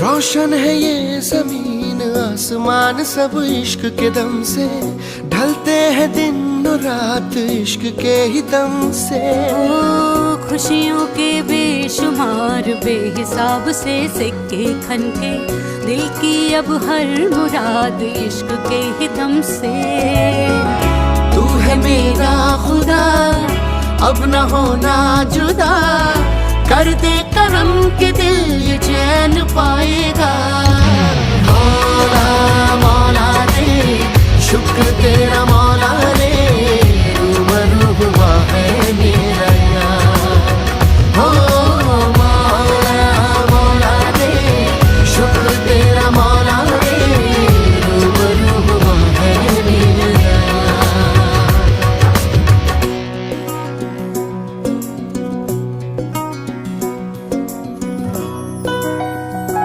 रोशन है ये जमीन आसमान सब इश्क के दम से, ढलते हैं दिन और रात इश्क के ही दम से। ओ खुशियों के बेशुमार बेहिसाब से सिक्के खनके, दिल की अब हर मुराद इश्क के ही दम से। तू है मेरा खुदा अब न होना जुदा, कर दे करम के दिल ये चैन पाए।